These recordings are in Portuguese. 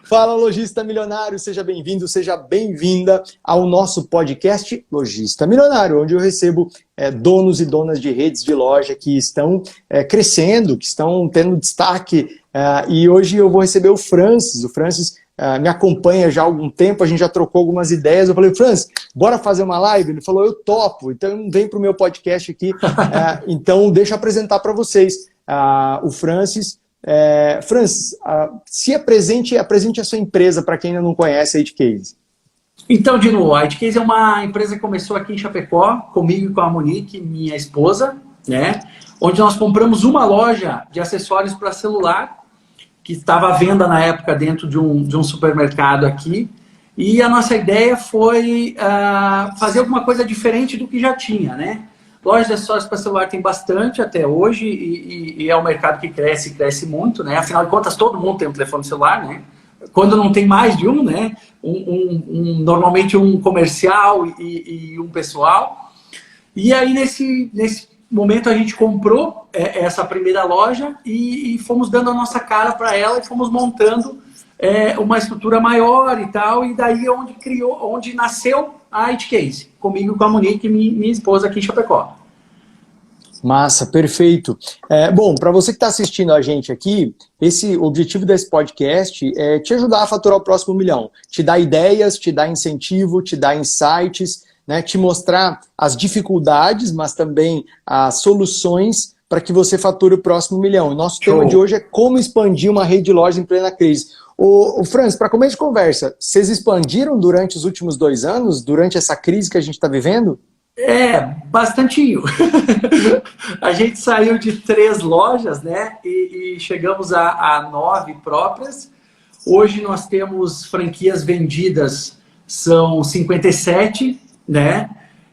Fala, lojista milionário, seja bem-vindo, seja bem-vinda ao nosso podcast Lojista Milionário, onde eu recebo donos e donas de redes de loja que estão crescendo, que estão tendo destaque, e hoje eu vou receber o Francis. O Francis me acompanha já há algum tempo, a gente já trocou algumas ideias. Eu falei, Francis, bora fazer uma live? Ele falou, eu topo, então vem para o meu podcast aqui. Então deixa eu apresentar para vocês o Francis. Francis, se apresente a sua empresa para quem ainda não conhece a Edcase. Então, Dino, a Edcase é uma empresa que começou aqui em Chapecó, comigo e com a Monique, minha esposa, né? Onde nós compramos uma loja de acessórios para celular, que estava à venda na época dentro de um supermercado aqui. E a nossa ideia foi fazer alguma coisa diferente do que já tinha, né? Lojas de acessórios para celular tem bastante até hoje e é um mercado que cresce muito, né? Afinal de contas, todo mundo tem um telefone celular, né? Quando não tem mais de um, né? Normalmente um comercial e um pessoal. E aí, nesse momento, a gente comprou essa primeira loja e fomos dando a nossa cara para ela e fomos montando uma estrutura maior e tal. E daí onde nasceu a Edcase, comigo, com a Monique, minha esposa aqui em Chapecó. Massa, perfeito. Bom, para você que está assistindo a gente aqui, o objetivo desse podcast é te ajudar a faturar o próximo milhão. Te dar ideias, te dar incentivo, te dar insights, né, te mostrar as dificuldades, mas também as soluções para que você fature o próximo milhão. O nosso tema de hoje é como expandir uma rede de lojas em plena crise. O Francis, para começo de conversa, vocês expandiram durante os últimos 2 anos, durante essa crise que a gente está vivendo? Bastantinho. A gente saiu de 3 lojas, né, e chegamos a 9 próprias. Hoje nós temos franquias vendidas, são 57, né,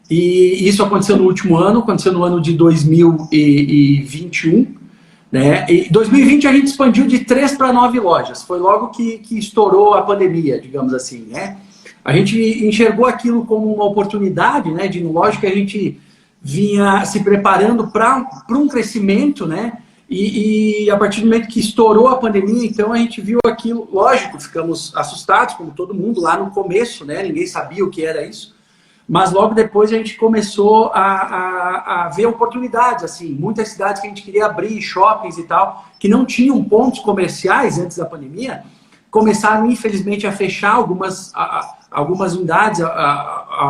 e isso aconteceu no último ano, aconteceu no ano de 2021, né, e em 2020 a gente expandiu de 3 para 9 lojas, foi logo que estourou a pandemia, digamos assim, né. A gente enxergou aquilo como uma oportunidade, né, lógico que a gente vinha se preparando para um crescimento, né, e a partir do momento que estourou a pandemia, então a gente viu aquilo, lógico, ficamos assustados, como todo mundo, lá no começo, né, ninguém sabia o que era isso, mas logo depois a gente começou a ver oportunidades, assim, muitas cidades que a gente queria abrir, shoppings e tal, que não tinham pontos comerciais antes da pandemia, começaram, infelizmente, a fechar algumas unidades,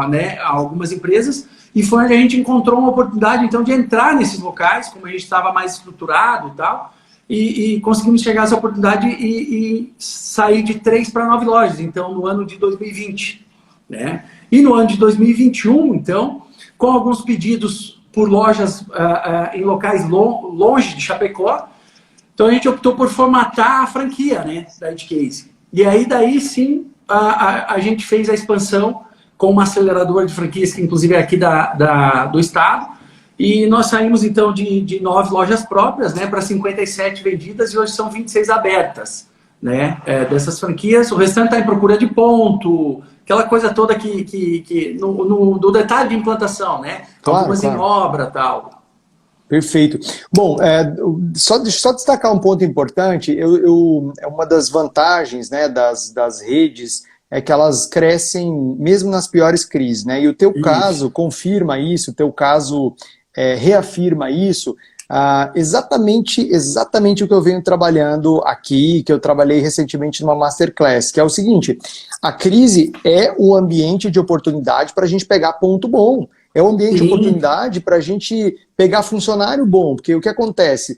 né, algumas empresas, e foi onde a gente encontrou uma oportunidade, então, de entrar nesses locais, como a gente estava mais estruturado e tal, e conseguimos chegar a essa oportunidade e sair de 3 para 9 lojas, então, no ano de 2020, né? E no ano de 2021, então, com alguns pedidos por lojas em locais longe de Chapecó, então a gente optou por formatar a franquia, né, da Edcase. E aí, daí sim, a gente fez a expansão com uma aceleradora de franquias, que inclusive é aqui do estado, e nós saímos então de 9 lojas próprias, né, para 57 vendidas, e hoje são 26 abertas, né, dessas franquias. O restante está em procura de ponto, aquela coisa toda que no detalhe de implantação, né, claro, algumas em obra e tal. Perfeito. Bom, só destacar um ponto importante, uma das vantagens, né, das redes é que elas crescem mesmo nas piores crises, né? E o teu caso confirma isso, o teu caso reafirma isso, exatamente o que eu venho trabalhando aqui, que eu trabalhei recentemente numa Masterclass, que é o seguinte: a crise é um ambiente de oportunidade para a gente pegar ponto bom. É um ambiente de oportunidade para a gente pegar funcionário bom, porque o que acontece?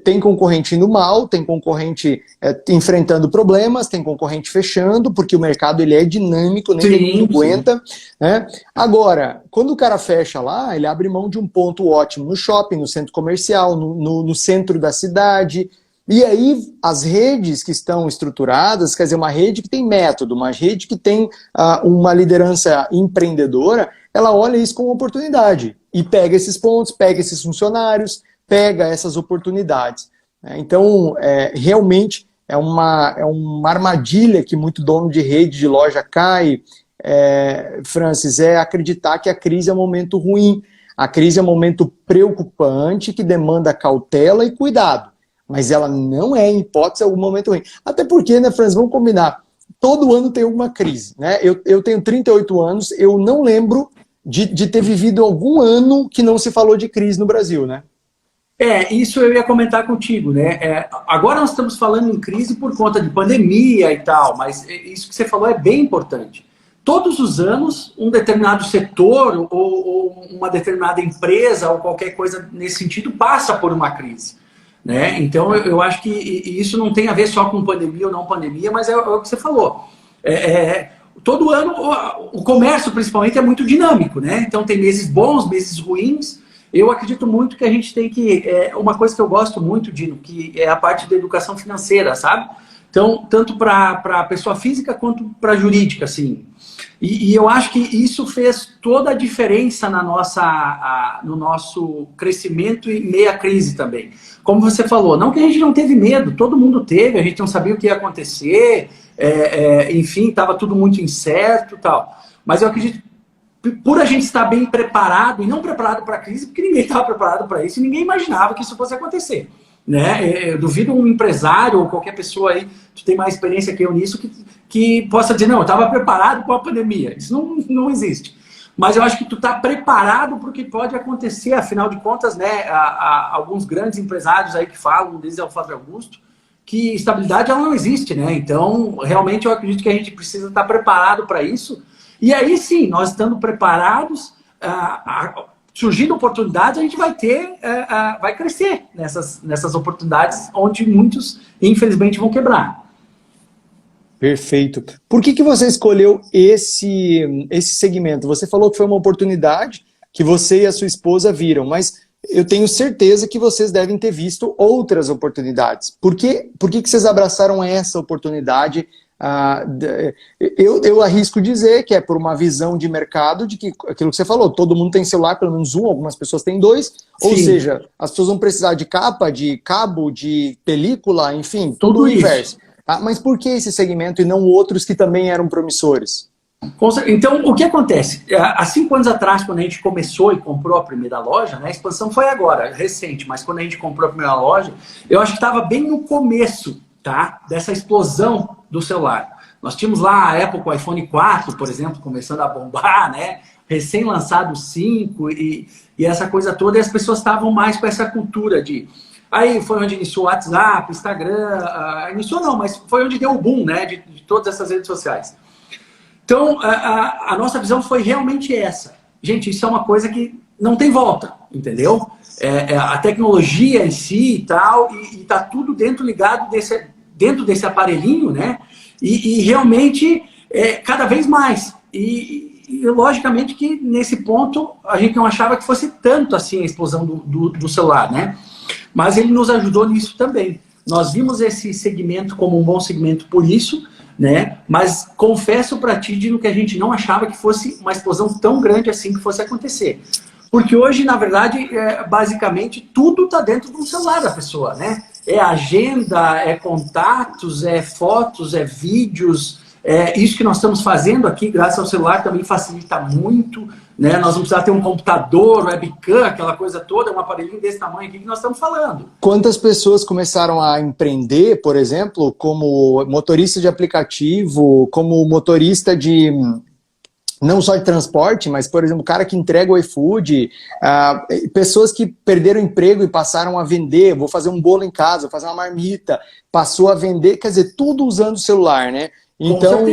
Tem concorrente indo mal, tem concorrente enfrentando problemas, tem concorrente fechando, porque o mercado ele é dinâmico, nem todo mundo aguenta, né? Agora, quando o cara fecha lá, ele abre mão de um ponto ótimo no shopping, no centro comercial, no centro da cidade. E aí, as redes que estão estruturadas, quer dizer, uma rede que tem método, uma rede que tem uma liderança empreendedora, ela olha isso como oportunidade e pega esses pontos, pega esses funcionários, pega essas oportunidades. Então, realmente, é uma armadilha que muito dono de rede de loja cai, Francis, é acreditar que a crise é um momento ruim. A crise é um momento preocupante que demanda cautela e cuidado. Mas ela não é, em hipótese algum momento ruim. Até porque, né, Francis, vamos combinar, todo ano tem alguma crise, né? Eu tenho 38 anos, eu não lembro de ter vivido algum ano que não se falou de crise no Brasil, né? Isso eu ia comentar contigo, né? Agora nós estamos falando em crise por conta de pandemia e tal, mas isso que você falou é bem importante. Todos os anos, um determinado setor ou uma determinada empresa ou qualquer coisa nesse sentido passa por uma crise, né? Então eu acho que isso não tem a ver só com pandemia ou não pandemia, mas é o que você falou. Todo ano o comércio principalmente é muito dinâmico, né? Então tem meses bons, meses ruins. Eu acredito muito que a gente tem que... uma coisa que eu gosto muito, Dino, que é a parte da educação financeira, sabe? Então, tanto para a pessoa física quanto para a jurídica, assim. E eu acho que isso fez toda a diferença no nosso crescimento e meio à crise também. Como você falou, não que a gente não teve medo, todo mundo teve, a gente não sabia o que ia acontecer, enfim, estava tudo muito incerto e tal. Mas eu acredito por a gente estar bem preparado, e não preparado para a crise, porque ninguém estava preparado para isso, e ninguém imaginava que isso fosse acontecer. Né? Eu duvido um empresário ou qualquer pessoa aí que tem mais experiência que eu nisso, que possa dizer, não, eu estava preparado para a pandemia. Isso não existe. Mas eu acho que tu está preparado para o que pode acontecer, afinal de contas, né, há alguns grandes empresários aí que falam, um deles é o Flávio Augusto, que estabilidade ela não existe, né? Então, realmente eu acredito que a gente precisa estar preparado para isso. E aí sim, nós estando preparados, surgindo oportunidades, a gente vai crescer nessas oportunidades, onde muitos, infelizmente, vão quebrar. Perfeito. Por que você escolheu esse segmento? Você falou que foi uma oportunidade que você e a sua esposa viram, mas eu tenho certeza que vocês devem ter visto outras oportunidades. Por que vocês abraçaram essa oportunidade? Eu arrisco dizer que é por uma visão de mercado de que aquilo que você falou, todo mundo tem celular, pelo menos um, algumas pessoas têm dois, ou seja, as pessoas vão precisar de capa, de cabo, de película, enfim, tudo o inverso. Mas por que esse segmento e não outros que também eram promissores? Então, o que acontece? Há 5 anos atrás, quando a gente começou e comprou a primeira loja, né, a expansão foi agora, recente, mas quando a gente comprou a primeira loja, eu acho que estava bem no começo, tá, dessa explosão do celular. Nós tínhamos lá a Apple com o iPhone 4, por exemplo, começando a bombar, né? Recém-lançado o 5 e essa coisa toda, e as pessoas estavam mais com essa cultura de... Aí foi onde iniciou o WhatsApp, Instagram, iniciou não, mas foi onde deu o boom, né? De todas essas redes sociais. Então, a nossa visão foi realmente essa. Gente, isso é uma coisa que não tem volta, entendeu? A tecnologia em si e tal, e tá tudo ligado dentro desse aparelhinho, né? E realmente, cada vez mais. E logicamente que nesse ponto a gente não achava que fosse tanto assim a explosão do celular, né? Mas ele nos ajudou nisso também. Nós vimos esse segmento como um bom segmento por isso, né? Mas confesso para ti, Dino, que a gente não achava que fosse uma explosão tão grande assim que fosse acontecer. Porque hoje, na verdade, basicamente tudo está dentro do celular da pessoa, né? É agenda, é contatos, é fotos, é vídeos. Isso que nós estamos fazendo aqui, graças ao celular, também facilita muito, né? Nós não precisamos ter um computador, webcam, aquela coisa toda, um aparelhinho desse tamanho aqui que nós estamos falando. Quantas pessoas começaram a empreender, por exemplo, como motorista de aplicativo, como motorista de... não só de transporte, mas, por exemplo, o cara que entrega o iFood, pessoas que perderam emprego e passaram a vender, vou fazer um bolo em casa, vou fazer uma marmita, passou a vender, quer dizer, tudo usando o celular, né? Então,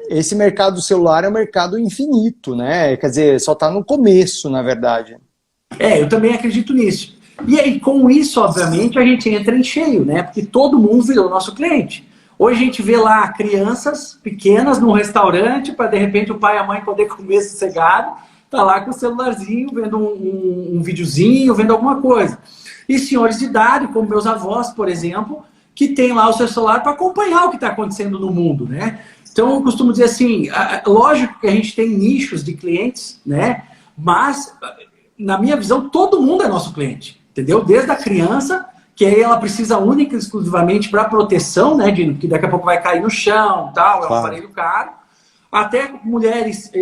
esse mercado do celular é um mercado infinito, né? Quer dizer, só está no começo, na verdade. Eu também acredito nisso. E aí, com isso, obviamente, a gente entra em cheio, né? Porque todo mundo virou nosso cliente. Hoje a gente vê lá crianças pequenas num restaurante para, de repente, o pai e a mãe poder comer sossegado, tá lá com o celularzinho, vendo um videozinho, vendo alguma coisa. E senhores de idade, como meus avós, por exemplo, que tem lá o seu celular para acompanhar o que está acontecendo no mundo, né? Então, eu costumo dizer assim, lógico que a gente tem nichos de clientes, né? Mas, na minha visão, todo mundo é nosso cliente, entendeu? Desde a criança, que aí ela precisa única e exclusivamente para proteção, né, Dino? Que daqui a pouco vai cair no chão, tal, é um aparelho caro. Até mulheres,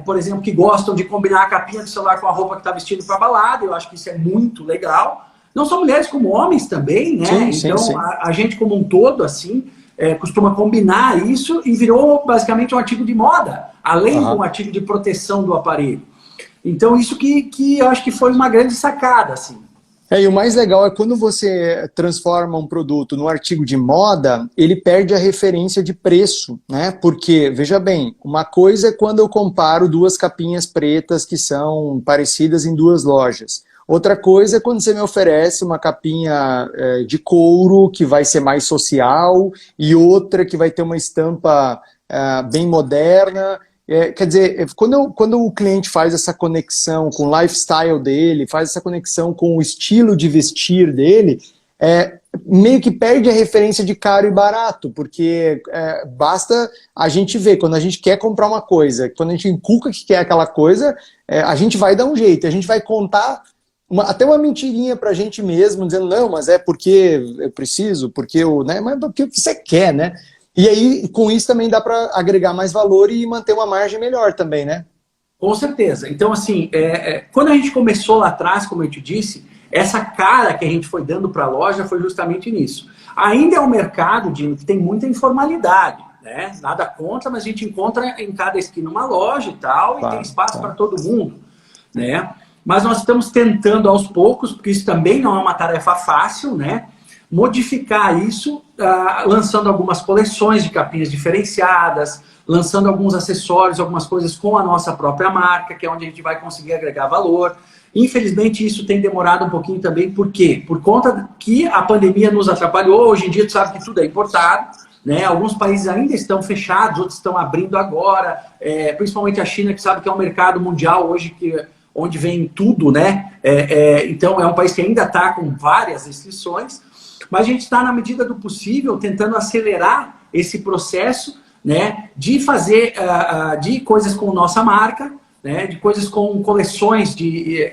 por exemplo, que gostam de combinar a capinha do celular com a roupa que está vestindo para balada, eu acho que isso é muito legal. Não só mulheres, como homens também, né? Sim, então, sim. A gente como um todo, assim, costuma combinar isso e virou basicamente um artigo de moda, além de um artigo de proteção do aparelho. Então isso que eu acho que foi uma grande sacada, assim. E o mais legal é quando você transforma um produto num artigo de moda, ele perde a referência de preço, né? Porque, veja bem, uma coisa é quando eu comparo duas capinhas pretas que são parecidas em duas lojas. Outra coisa é quando você me oferece uma capinha de couro que vai ser mais social e outra que vai ter uma estampa bem moderna. Quer dizer, quando o cliente faz essa conexão com o lifestyle dele, faz essa conexão com o estilo de vestir dele, meio que perde a referência de caro e barato, porque basta a gente ver, quando a gente quer comprar uma coisa, quando a gente inculca que quer aquela coisa, a gente vai dar um jeito, a gente vai contar até uma mentirinha pra gente mesmo, dizendo, não, mas é porque eu preciso, porque eu, né, mas porque você quer, né? E aí, com isso também dá para agregar mais valor e manter uma margem melhor também, né? Com certeza. Então, assim, quando a gente começou lá atrás, como eu te disse, essa cara que a gente foi dando para a loja foi justamente nisso. Ainda é um mercado, Dino, que tem muita informalidade, né? Nada contra, mas a gente encontra em cada esquina uma loja e tal, e tem espaço para todo mundo, né? Mas nós estamos tentando aos poucos, porque isso também não é uma tarefa fácil, né? Modificar isso, lançando algumas coleções de capinhas diferenciadas, lançando alguns acessórios, algumas coisas com a nossa própria marca, que é onde a gente vai conseguir agregar valor. Infelizmente, isso tem demorado um pouquinho também. Por quê? Por conta que a pandemia nos atrapalhou. Hoje em dia, tu sabe que tudo é importado, né? Alguns países ainda estão fechados, outros estão abrindo agora, principalmente a China, que sabe que é um mercado mundial hoje, onde vem tudo, né? Então, é um país que ainda está com várias restrições. Mas a gente está, na medida do possível, tentando acelerar esse processo, né, de fazer de coisas com nossa marca, né, de coisas com coleções,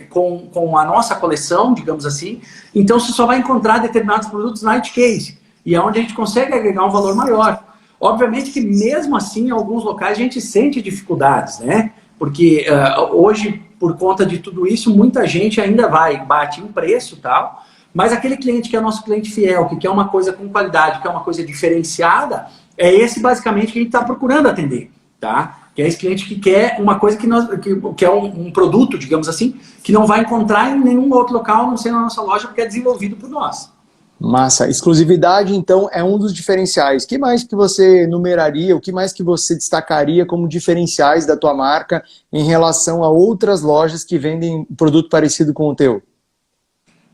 com a nossa coleção, digamos assim. Então, você só vai encontrar determinados produtos na Edcase, e é onde a gente consegue agregar um valor maior. Obviamente que, mesmo assim, em alguns locais a gente sente dificuldades, né? Porque hoje, por conta de tudo isso, muita gente ainda bate em preço e tal. Mas aquele cliente que é nosso cliente fiel, que quer uma coisa com qualidade, que é uma coisa diferenciada, é esse basicamente que a gente está procurando atender, tá? Que é esse cliente que quer uma coisa que é um produto, digamos assim, que não vai encontrar em nenhum outro local, não ser na nossa loja, porque é desenvolvido por nós. Massa. Exclusividade, então, é um dos diferenciais. O que mais que você numeraria, o que mais que você destacaria como diferenciais da tua marca em relação a outras lojas que vendem produto parecido com o teu?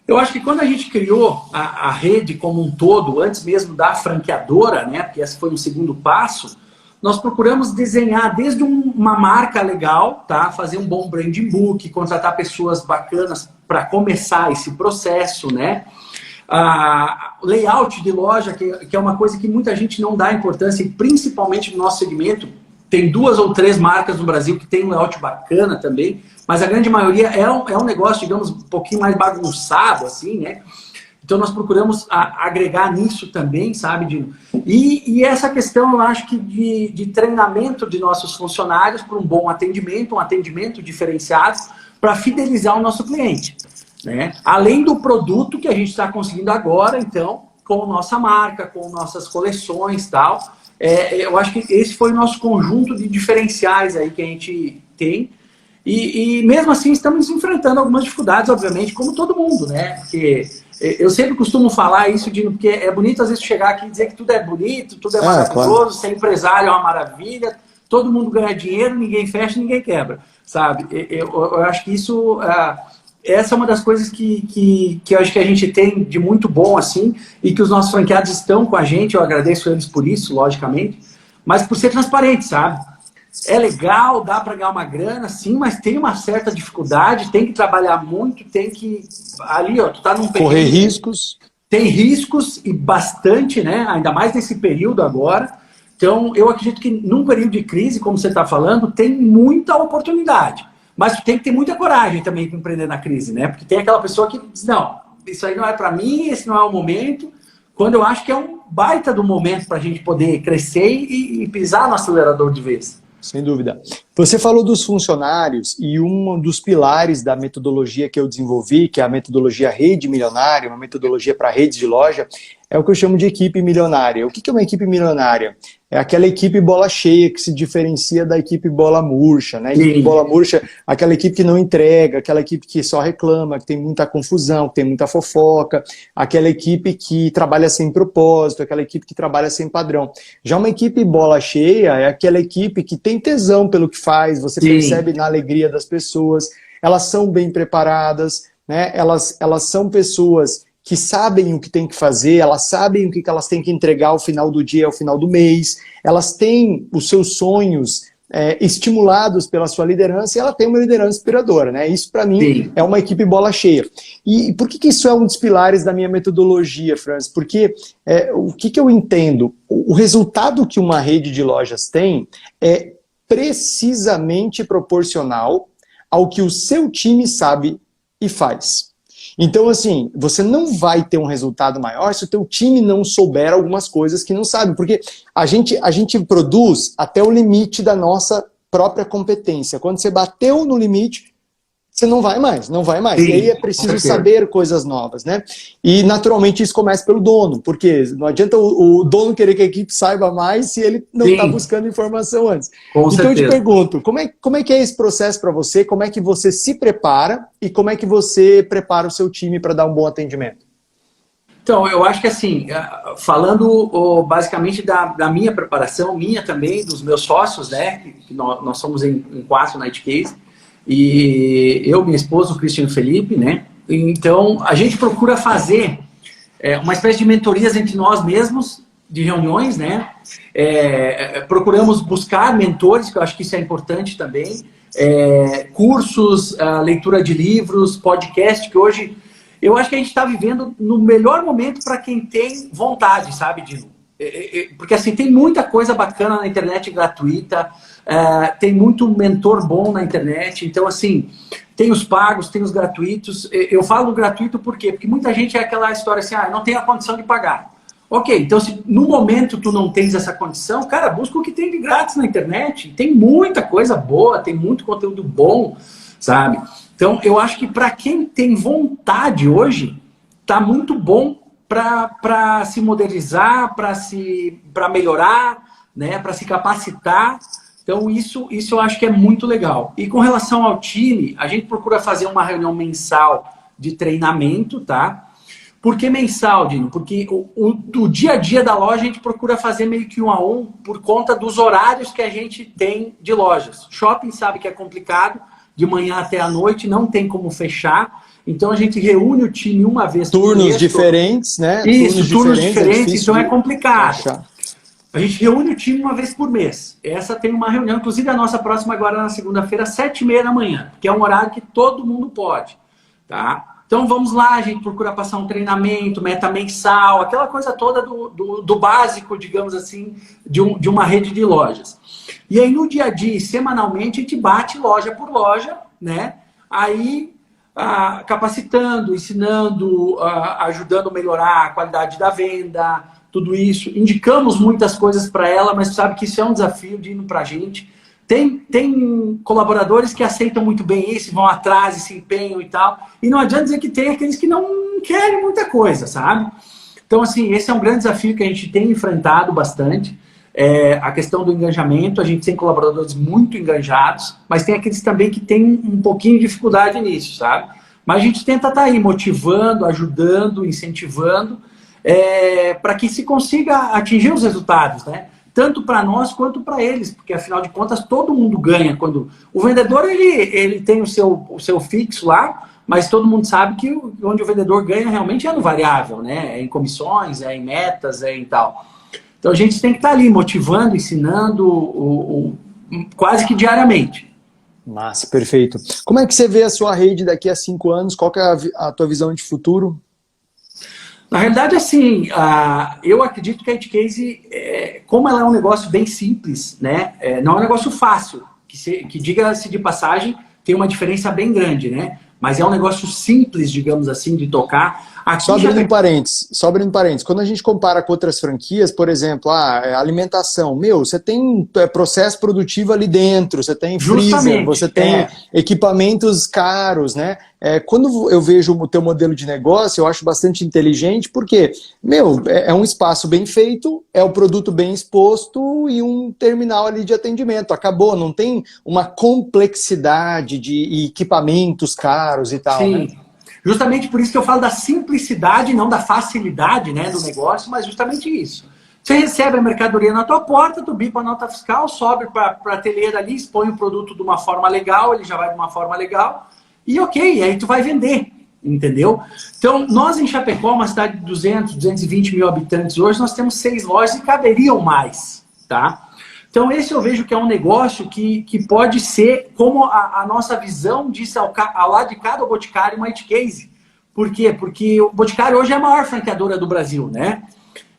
Eu acho que quando a gente criou a rede como um todo, antes mesmo da franqueadora, né, porque esse foi um segundo passo, nós procuramos desenhar desde uma marca legal, tá, fazer um bom branding book, contratar pessoas bacanas para começar esse processo, né? Layout de loja, que é uma coisa que muita gente não dá importância, e principalmente no nosso segmento. Tem 2 ou 3 marcas no Brasil que tem um layout bacana também, mas a grande maioria é um negócio, digamos, um pouquinho mais bagunçado, assim, né? Então nós procuramos agregar nisso também, sabe, Dino? E essa questão, eu acho que de treinamento de nossos funcionários para um bom atendimento, um atendimento diferenciado, para fidelizar o nosso cliente, né? Além do produto que a gente está conseguindo agora, então, com nossa marca, com nossas coleções e tal. Eu acho que esse foi o nosso conjunto de diferenciais aí que a gente tem. E mesmo assim estamos enfrentando algumas dificuldades, obviamente, como todo mundo, né? Porque eu sempre costumo falar isso, Dino, porque é bonito às vezes chegar aqui e dizer que tudo é bonito, tudo é maravilhoso, claro. Ser empresário é uma maravilha, todo mundo ganha dinheiro, ninguém fecha, ninguém quebra, sabe? Eu acho que isso... essa é uma das coisas que eu acho que a gente tem de muito bom, assim, e que os nossos franqueados estão com a gente, eu agradeço eles por isso, logicamente, mas por ser transparente, sabe? É legal, dá para ganhar uma grana, sim, mas tem uma certa dificuldade, tem que trabalhar muito, tem que... Ali, ó, tu tá num período... Correr riscos. Tem riscos, e bastante, né? Ainda mais nesse período agora. Então, eu acredito que num período de crise, como você está falando, tem muita oportunidade. Mas tu tem que ter muita coragem também para empreender na crise, né? Porque tem aquela pessoa que diz, não, isso aí não é para mim, esse não é o momento, quando eu acho que é um baita do momento para a gente poder crescer e pisar no acelerador de vez. Sem dúvida. Você falou dos funcionários e um dos pilares da metodologia que eu desenvolvi, que é a metodologia Rede Milionária, uma metodologia para redes de loja, é o que eu chamo de equipe milionária. O que é uma equipe milionária? É aquela equipe bola cheia que se diferencia da equipe bola murcha, né? Equipe bola murcha, aquela equipe que não entrega, aquela equipe que só reclama, que tem muita confusão, que tem muita fofoca, aquela equipe que trabalha sem propósito, aquela equipe que trabalha sem padrão. Já uma equipe bola cheia é aquela equipe que tem tesão pelo que faz, você percebe na alegria das pessoas, elas são bem preparadas, né? Elas são pessoas que sabem o que tem que fazer, elas sabem o que elas têm que entregar ao final do dia, ao final do mês, elas têm os seus sonhos estimulados pela sua liderança e ela tem uma liderança inspiradora, né? Isso, para mim, é uma equipe bola cheia. E por que isso é um dos pilares da minha metodologia, Franz? Porque o que eu entendo? O resultado que uma rede de lojas tem é precisamente proporcional ao que o seu time sabe e faz. Então, assim, você não vai ter um resultado maior se o teu time não souber algumas coisas que não sabe, porque a gente produz até o limite da nossa própria competência. Quando você bateu no limite, você não vai mais, não vai mais. Sim, e aí é preciso saber coisas novas, né? E, naturalmente, isso começa pelo dono, porque não adianta o dono querer que a equipe saiba mais se ele não está buscando informação antes. Então, eu te pergunto, como é que é esse processo para você? Como é que você se prepara e como é que você prepara o seu time para dar um bom atendimento? Então, eu acho que assim, falando basicamente da minha preparação, minha também, dos meus sócios, né? Que nós somos em 4 na Nightcase, e eu, minha esposa, o Cristiano Felipe, né? Então, a gente procura fazer uma espécie de mentorias entre nós mesmos, de reuniões, né? Procuramos buscar mentores, que eu acho que isso é importante também, cursos, leitura de livros, podcast, que hoje eu acho que a gente está vivendo no melhor momento para quem tem vontade, sabe, Dino? Porque assim, tem muita coisa bacana na internet gratuita, tem muito mentor bom na internet, então assim, tem os pagos, tem os gratuitos. Eu falo gratuito por quê? Porque muita gente é aquela história assim, não tem a condição de pagar. Ok, então se no momento tu não tens essa condição, cara, busca o que tem de grátis na internet, tem muita coisa boa, tem muito conteúdo bom, sabe? Então eu acho que para quem tem vontade hoje, tá muito bom para se modernizar, para melhorar, né, para se capacitar. Então isso eu acho que é muito legal. E com relação ao time, a gente procura fazer uma reunião mensal de treinamento, tá? Por que mensal, Dino? Porque o dia a dia da loja a gente procura fazer meio que 1 a 1 por conta dos horários que a gente tem de lojas. Shopping sabe que é complicado, de manhã até a noite, não tem como fechar. Então a gente reúne o time uma vez por mês. Turnos diferentes, né? Isso, turnos diferentes, então é complicado. A gente reúne o time uma vez por mês. Essa tem uma reunião, inclusive a nossa próxima agora na segunda-feira, às 7h30 da manhã, que é um horário que todo mundo pode, tá? Então vamos lá, a gente procura passar um treinamento, meta mensal, aquela coisa toda do básico, digamos assim, de uma rede de lojas. E aí no dia a dia, semanalmente, a gente bate loja por loja, né? Aí capacitando, ensinando, ajudando a melhorar a qualidade da venda, tudo isso. Indicamos muitas coisas para ela, mas sabe que isso é um desafio de ir para a gente. Tem colaboradores que aceitam muito bem isso, vão atrás e se empenham e tal. E não adianta dizer que tem aqueles que não querem muita coisa, sabe? Então, assim, esse é um grande desafio que a gente tem enfrentado bastante. A questão do engajamento, a gente tem colaboradores muito engajados, mas tem aqueles também que têm um pouquinho de dificuldade nisso, sabe? Mas a gente tenta estar aí motivando, ajudando, incentivando, para que se consiga atingir os resultados, né? Tanto para nós quanto para eles, porque afinal de contas todo mundo ganha. Quando o vendedor ele tem o seu fixo lá, mas todo mundo sabe que onde o vendedor ganha realmente é no variável, né? É em comissões, é em metas, é em tal. Então a gente tem que estar ali motivando, ensinando quase que diariamente. Massa, perfeito. Como é que você vê a sua rede daqui a 5 anos? Qual que é a tua visão de futuro? Na realidade, assim, eu acredito que a Nightcase, como ela é um negócio bem simples, né? Não é um negócio fácil, que diga-se de passagem, tem uma diferença bem grande, né? mas é um negócio simples, digamos assim, de tocar. Aqui Só abrindo parênteses, quando a gente compara com outras franquias, por exemplo, alimentação, você tem processo produtivo ali dentro, você tem freezer, você tem equipamentos caros, né? Quando eu vejo o teu modelo de negócio, eu acho bastante inteligente, porque, é um espaço bem feito, é o produto bem exposto e um terminal ali de atendimento. Acabou, não tem uma complexidade de equipamentos caros e tal, Sim. né? Justamente por isso que eu falo da simplicidade, não da facilidade, né, do negócio, mas justamente isso. Você recebe a mercadoria na tua porta, tu bipa a nota fiscal, sobe para a prateleira ali, expõe o produto de uma forma legal, ele já vai de uma forma legal, e ok, aí tu vai vender, entendeu? Então, nós em Chapecó, uma cidade de 200, 220 mil habitantes hoje, nós temos 6 lojas e caberiam mais, tá? Então, esse eu vejo que é um negócio que pode ser, como a nossa visão disse ao lado de cada Boticário, uma It Case. Por quê? Porque o Boticário hoje é a maior franqueadora do Brasil, né?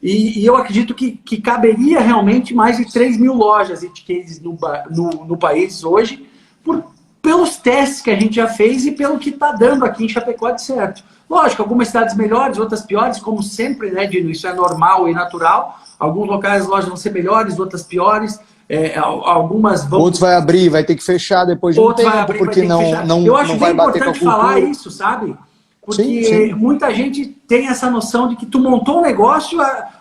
E eu acredito que caberia realmente mais de 3 mil lojas It Cases no país hoje, pelos testes que a gente já fez e pelo que está dando aqui em Chapecó de certo. Lógico, algumas cidades melhores, outras piores, como sempre, né, Dino? Isso é normal e natural. Alguns locais as lojas vão ser melhores, outras piores. Algumas vão... Outros vai abrir, vai ter que fechar depois de um tempo, porque não Eu acho vai bem bater com a importante cultura. falar isso, sabe? Porque sim. muita gente tem essa noção de que tu montou um negócio,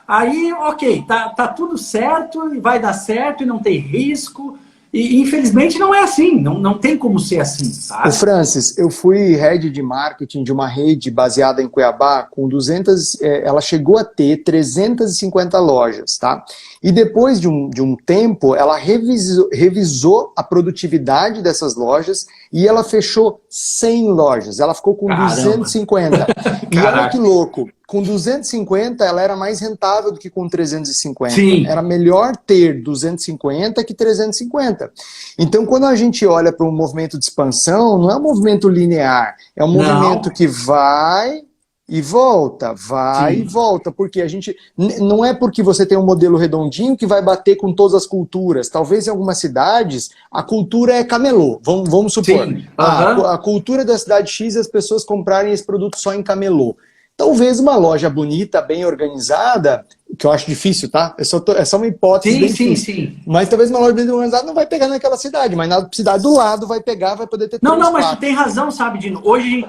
aí, ok, tá tudo certo, e vai dar certo, e não tem risco. E infelizmente não é assim, não tem como ser assim, sabe? O Francis, eu fui head de marketing de uma rede baseada em Cuiabá, com 200, ela chegou a ter 350 lojas, tá? E depois de um tempo, ela revisou a produtividade dessas lojas e ela fechou 100 lojas, ela ficou com 250. E olha que louco, com 250 ela era mais rentável do que com 350. Sim. Era melhor ter 250 que 350. Então, quando a gente olha para um movimento de expansão, não é um movimento linear, é um movimento que vai e volta, vai e volta, porque a gente não é porque você tem um modelo redondinho que vai bater com todas as culturas. Talvez em algumas cidades a cultura é camelô, vamos supor. A cultura da cidade X é as pessoas comprarem esse produto só em camelô. Talvez uma loja bonita, bem organizada, que eu acho difícil, tá? É só uma hipótese bem difícil. Sim. Mas talvez uma loja bem organizada não vai pegar naquela cidade, mas na cidade do lado vai pegar, vai poder ter mas tu tem razão, sabe, Dino? Hoje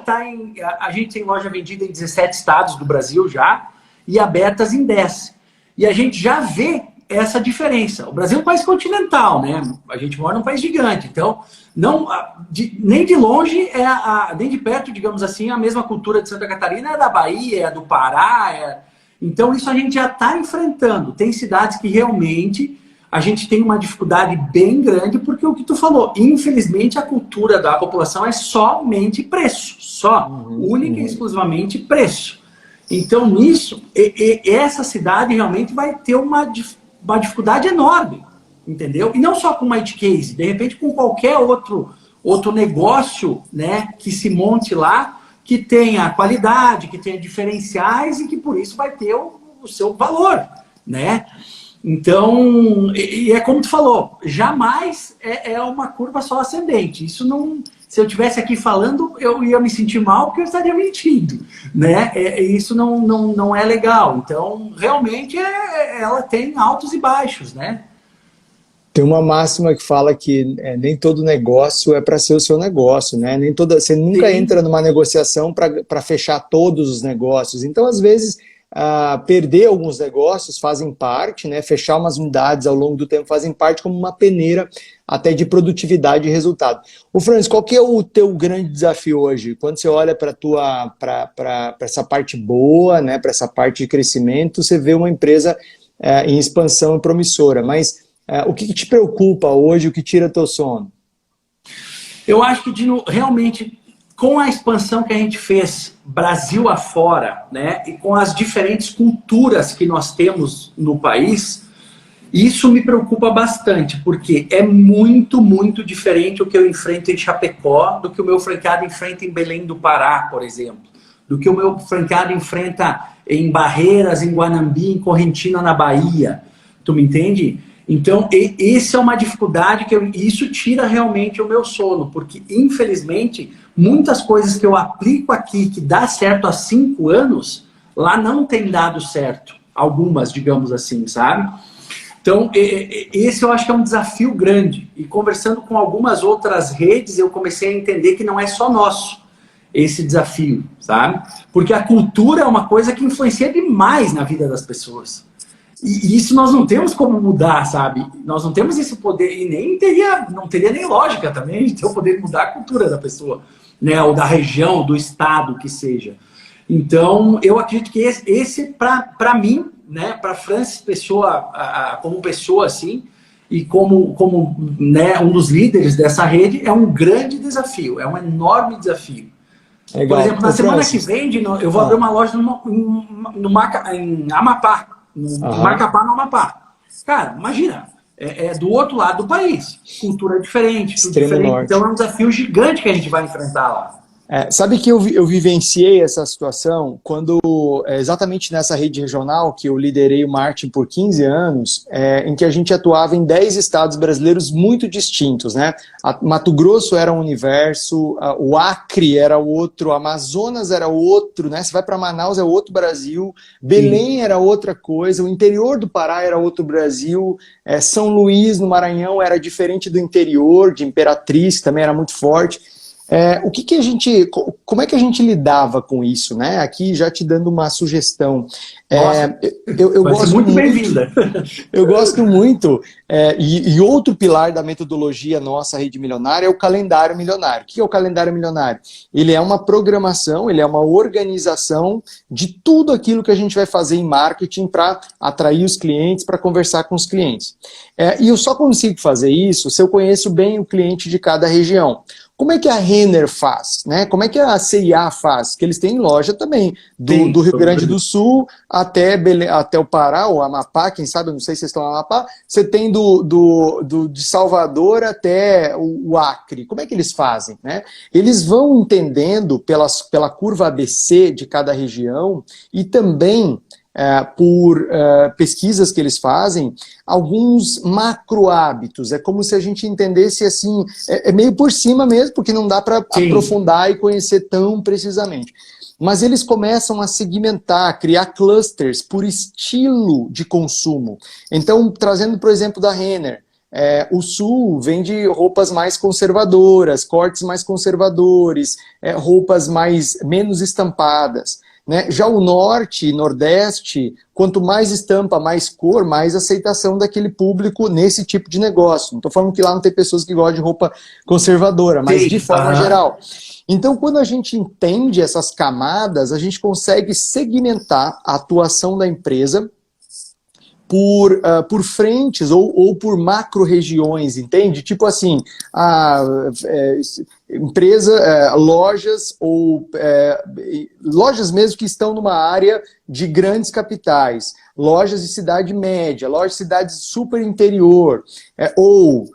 a gente tem loja vendida em 17 estados do Brasil já, e abertas em 10. E a gente já vê essa diferença. O Brasil é um país continental, né? A gente mora num país gigante, então nem de longe, nem de perto, digamos assim, a mesma cultura de Santa Catarina é da Bahia, é do Pará. Então isso a gente já está enfrentando. Tem cidades que realmente a gente tem uma dificuldade bem grande, porque o que tu falou, infelizmente a cultura da população é somente preço, única e exclusivamente preço. Então nisso, essa cidade realmente vai ter uma dificuldade enorme, entendeu? E não só com uma It Case, de repente com qualquer outro negócio, né, que se monte lá, que tenha qualidade, que tenha diferenciais e que por isso vai ter o seu valor, né? Então, e é como tu falou, jamais é uma curva só ascendente. Isso não... Se eu estivesse aqui falando, eu ia me sentir mal porque eu estaria mentindo, né? Isso não é legal. Então, realmente, ela tem altos e baixos, né? Tem uma máxima que fala que nem todo negócio é para ser o seu negócio, né? Você nunca entra numa negociação para fechar todos os negócios. Então, às vezes, perder alguns negócios fazem parte, né? Fechar umas unidades ao longo do tempo fazem parte como uma peneira até de produtividade e resultado. Ô Francis, qual que é o teu grande desafio hoje? Quando você olha para essa parte boa, né? Para essa parte de crescimento, você vê uma empresa em expansão e promissora, mas o que te preocupa hoje, o que tira teu sono? Eu acho que, Dino, realmente, com a expansão que a gente fez Brasil afora, né, e com as diferentes culturas que nós temos no país, isso me preocupa bastante, porque é muito, muito diferente o que eu enfrento em Chapecó do que o meu franqueado enfrenta em Belém do Pará, por exemplo, do que o meu franqueado enfrenta em Barreiras, em Guanambi, em Correntina, na Bahia. Tu me entende? Então, essa é uma dificuldade e isso tira realmente o meu sono, porque, infelizmente, muitas coisas que eu aplico aqui, que dá certo há 5 anos, lá não tem dado certo. Algumas, digamos assim, sabe? Então, esse eu acho que é um desafio grande. E conversando com algumas outras redes, eu comecei a entender que não é só nosso esse desafio, sabe? Porque a cultura é uma coisa que influencia demais na vida das pessoas. E isso nós não temos como mudar, sabe? Nós não temos esse poder, e não teria nem lógica também de ter o poder de mudar a cultura da pessoa, né? Ou da região, do estado, que seja. Então, eu acredito que esse para mim, né, para Francis Pessoa, como pessoa assim, e como né, um dos líderes dessa rede, é um grande desafio, é um enorme desafio. Legal. Por exemplo, na semana Francis, que vem, eu vou abrir uma loja em Amapá, no Macapá, no Amapá. Cara, imagina, é do outro lado do país, cultura diferente, tudo Extremo diferente. Norte. Então é um desafio gigante que a gente vai enfrentar lá. Sabe que eu vivenciei essa situação quando, exatamente nessa rede regional, que eu liderei o marketing por 15 anos, em que a gente atuava em 10 estados brasileiros muito distintos, né? Mato Grosso era um universo, o Acre era outro, Amazonas era outro, né? Você vai para Manaus é outro Brasil, Belém era outra coisa, o interior do Pará era outro Brasil, São Luís, no Maranhão, era diferente do interior, de Imperatriz, que também era muito forte. Como é que a gente lidava com isso, né? Aqui já te dando uma sugestão. Eu gosto muito bem-vinda. Eu gosto muito, e outro pilar da metodologia nossa Rede Milionária é o calendário milionário. O que é o calendário milionário? Ele é uma programação, ele é uma organização de tudo aquilo que a gente vai fazer em marketing para atrair os clientes, para conversar com os clientes. E eu só consigo fazer isso se eu conheço bem o cliente de cada região. Como é que a Renner faz, né? Como é que a C&A faz? Que eles têm loja também, do Rio Grande do Sul até o Pará, ou Amapá, quem sabe, eu não sei se vocês estão no Amapá, você tem de Salvador até o Acre. Como é que eles fazem, né? Eles vão entendendo pela curva ABC de cada região e também por pesquisas que eles fazem, alguns macro hábitos. É como se a gente entendesse assim, meio por cima mesmo, porque não dá para aprofundar e conhecer tão precisamente. Mas eles começam a segmentar, criar clusters por estilo de consumo. Então, trazendo, por exemplo, da Renner, o Sul vende roupas mais conservadoras, cortes mais conservadores, roupas menos estampadas. Né? Já o Norte e Nordeste, quanto mais estampa, mais cor, mais aceitação daquele público nesse tipo de negócio. Não estou falando que lá não tem pessoas que gostam de roupa conservadora, mas de forma geral. Então, quando a gente entende essas camadas, a gente consegue segmentar a atuação da empresa por frentes ou por macro-regiões, entende? Tipo assim, lojas ou lojas mesmo que estão numa área de grandes capitais, lojas de cidade média, lojas de cidade super interior, ou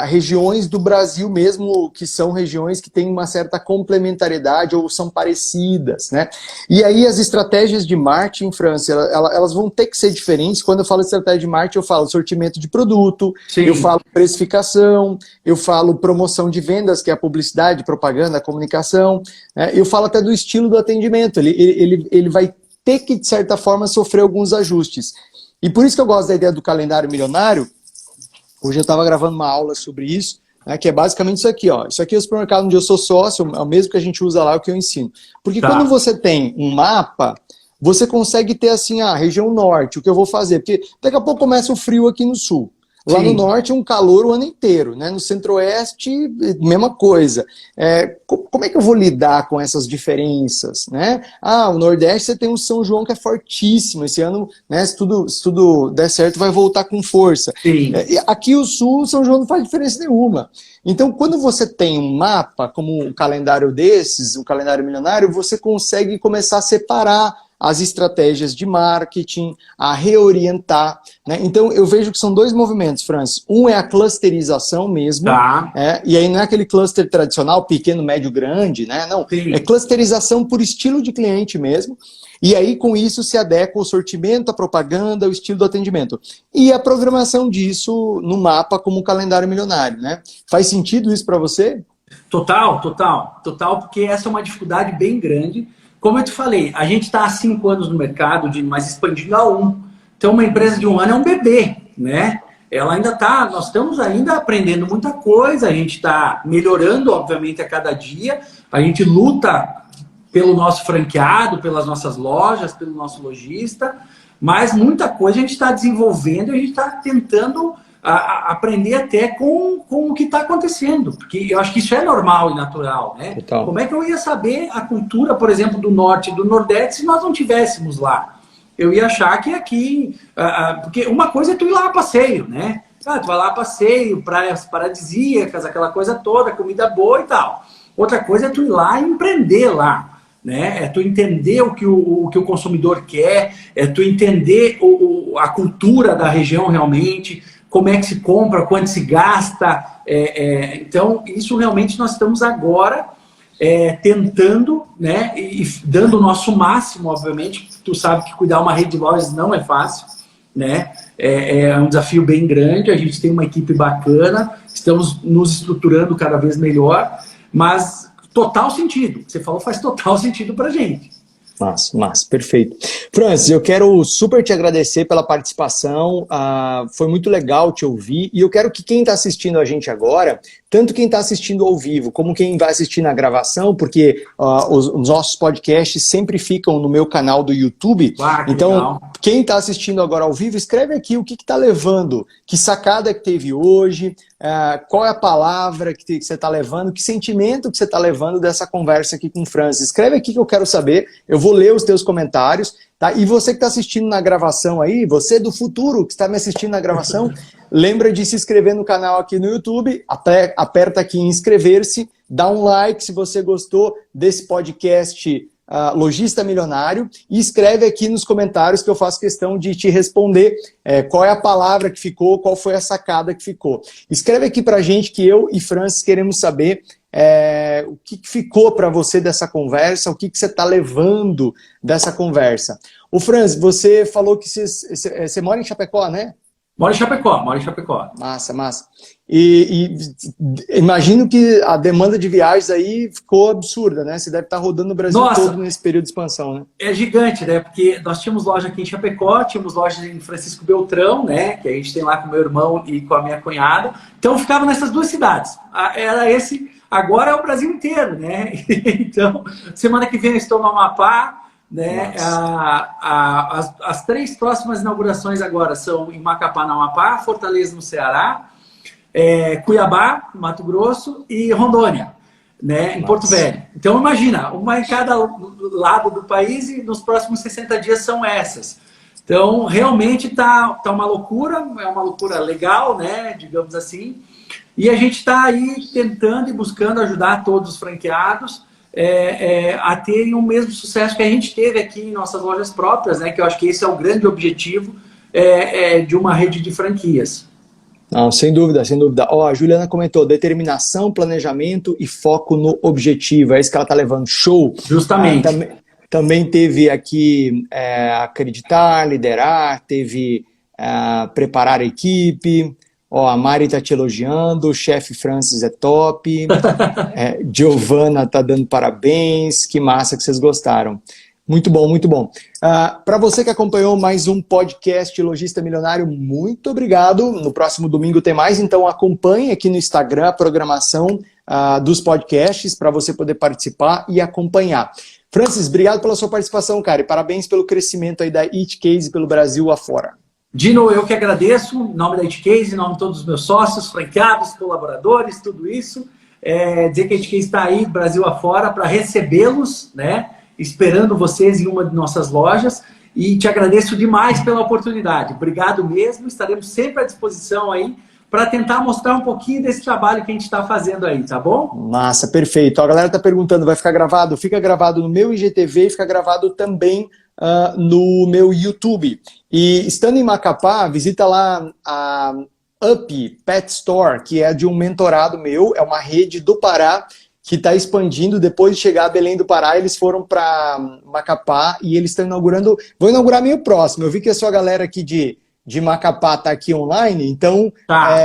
regiões do Brasil mesmo, que são regiões que têm uma certa complementariedade ou são parecidas, né? E aí as estratégias de marketing, França, elas vão ter que ser diferentes. Quando eu falo de estratégia de marketing, eu falo sortimento de produto, eu falo precificação, eu falo promoção de vendas, que é a publicidade, propaganda, a comunicação, eu falo até do estilo do atendimento. Ele vai ter que, de certa forma, sofrer alguns ajustes. E por isso que eu gosto da ideia do calendário milionário. Hoje eu estava gravando uma aula sobre isso, né, que é basicamente isso aqui. Ó. Isso aqui é o supermercado onde eu sou sócio, é o mesmo que a gente usa lá, é o que eu ensino. Porque quando você tem um mapa, você consegue ter assim, a região norte, o que eu vou fazer. Porque daqui a pouco começa o frio aqui no sul. Lá no norte um calor o ano inteiro, né? No centro-oeste, mesma coisa. Como é que eu vou lidar com essas diferenças, né? O nordeste você tem o São João que é fortíssimo. Esse ano, né, se tudo der certo, vai voltar com força. Aqui o sul, o São João não faz diferença nenhuma. Então, quando você tem um mapa, como um calendário desses, um calendário milionário, você consegue começar a separar as estratégias de marketing, a reorientar, né? Então, eu vejo que são dois movimentos, Francis. Um é a clusterização mesmo, e aí não é aquele cluster tradicional, pequeno, médio, grande, né? Não, é clusterização por estilo de cliente mesmo. E aí, com isso, se adequa o sortimento, a propaganda, o estilo do atendimento. E a programação disso no mapa como um calendário milionário, né? Faz sentido isso para você? Total, total, total, porque essa é uma dificuldade bem grande. Como eu te falei, a gente está há 5 anos no mercado, mas expandindo a 1. Então, uma empresa de 1 ano é um bebê, né? Ela ainda está, nós estamos ainda aprendendo muita coisa, a gente está melhorando, obviamente, a cada dia, a gente luta pelo nosso franqueado, pelas nossas lojas, pelo nosso lojista, mas muita coisa a gente está desenvolvendo e a gente está tentando aprender até com o que está acontecendo, porque eu acho que isso é normal e natural, né? Total. Como é que eu ia saber a cultura, por exemplo, do Norte e do Nordeste se nós não tivéssemos lá? Eu ia achar que aqui... porque uma coisa é tu ir lá a passeio, né? Tu vai lá a passeio, praias paradisíacas, aquela coisa toda, comida boa e tal. Outra coisa é tu ir lá e empreender lá, né? É tu entender o que o consumidor quer, é tu entender a cultura da região realmente, como é que se compra, quanto se gasta. Então, isso realmente nós estamos agora tentando, né, e dando o nosso máximo, obviamente. Tu sabe que cuidar uma rede de lojas não é fácil, né? É um desafio bem grande, a gente tem uma equipe bacana, estamos nos estruturando cada vez melhor, mas total sentido. Você falou, faz total sentido pra gente. Massa, perfeito. Francis, eu quero super te agradecer pela participação, foi muito legal te ouvir, e eu quero que quem está assistindo a gente agora, tanto quem está assistindo ao vivo, como quem vai assistir na gravação, porque os nossos podcasts sempre ficam no meu canal do YouTube, então legal. Quem está assistindo agora ao vivo, escreve aqui o que está levando, que sacada que teve hoje, qual é a palavra que você está levando, que sentimento que você está levando dessa conversa aqui com o Francis. Escreve aqui que eu quero saber, eu vou ler os teus comentários, tá? E você que está assistindo na gravação aí, você do futuro que está me assistindo na gravação, lembra de se inscrever no canal aqui no YouTube, aperta aqui em inscrever-se, dá um like se você gostou desse podcast Lojista Milionário, e escreve aqui nos comentários que eu faço questão de te responder qual é a palavra que ficou, qual foi a sacada que ficou. Escreve aqui pra gente que eu e Francis queremos saber o que ficou para você dessa conversa, o que você está levando dessa conversa. Ô Francis, você falou que você mora em Chapecó, né? Moro em Chapecó. Massa. E imagino que a demanda de viagens aí ficou absurda, né? Você deve estar rodando o Brasil todo nesse período de expansão, né? É gigante, né? Porque nós tínhamos loja aqui em Chapecó, tínhamos loja em Francisco Beltrão, né? Que a gente tem lá com meu irmão e com a minha cunhada. Então eu ficava nessas 2 cidades. Agora é o Brasil inteiro, né? Então, semana que vem eu estou no Amapá. Né? As 3 próximas inaugurações agora são em Macapá, no Amapá, Fortaleza, no Ceará, Cuiabá, no Mato Grosso, e Rondônia, né? Em Porto Velho. Então imagina, uma em cada lado do país, e nos próximos 60 dias são essas. Então realmente tá uma loucura, é uma loucura legal, né? Digamos assim, e a gente está aí tentando e buscando ajudar todos os franqueados a terem o mesmo sucesso que a gente teve aqui em nossas lojas próprias, né? Que eu acho que esse é o grande objetivo de uma rede de franquias. Não, sem dúvida. A Juliana comentou, determinação, planejamento e foco no objetivo. É isso que ela está levando. Show! Justamente. Também teve aqui acreditar, liderar, teve preparar a equipe. A Mari está te elogiando, o chefe Francis é top, Giovana está dando parabéns, que massa que vocês gostaram. Muito bom. Para você que acompanhou mais um podcast Lojista Milionário, muito obrigado. No próximo domingo tem mais, então acompanhe aqui no Instagram a programação dos podcasts para você poder participar e acompanhar. Francis, obrigado pela sua participação, cara, e parabéns pelo crescimento aí da It Case pelo Brasil afora. Dino, eu que agradeço, em nome da It Case, em nome de todos os meus sócios, franqueados, colaboradores, tudo isso. Dizer que a It Case está aí, Brasil afora, para recebê-los, né? Esperando vocês em uma de nossas lojas. E te agradeço demais pela oportunidade. Obrigado mesmo, estaremos sempre à disposição aí para tentar mostrar um pouquinho desse trabalho que a gente está fazendo aí, tá bom? Massa, perfeito. A galera está perguntando, vai ficar gravado? Fica gravado no meu IGTV e fica gravado também no meu YouTube. E estando em Macapá, visita lá a Up Pet Store, que é de um mentorado meu, é uma rede do Pará, que está expandindo. Depois de chegar a Belém do Pará, eles foram para Macapá e eles estão inaugurando, vão inaugurar meio próximo. Eu vi que a sua galera aqui de Macapá está aqui online, então Tá.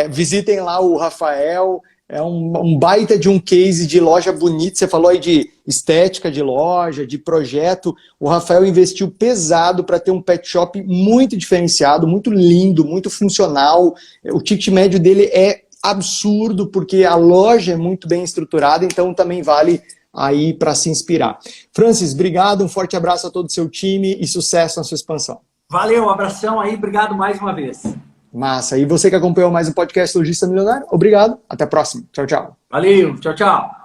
visitem lá o Rafael. É um baita de um case de loja bonita. Você falou aí de estética de loja, de projeto. O Rafael investiu pesado para ter um pet shop muito diferenciado, muito lindo, muito funcional. O ticket médio dele é absurdo, porque a loja é muito bem estruturada, então também vale aí para se inspirar. Francis, obrigado, um forte abraço a todo o seu time e sucesso na sua expansão. Valeu, um abração aí, obrigado mais uma vez. Massa. E você que acompanhou mais o podcast Lojista Milionário, obrigado. Até a próxima. Tchau, tchau. Valeu, tchau, tchau.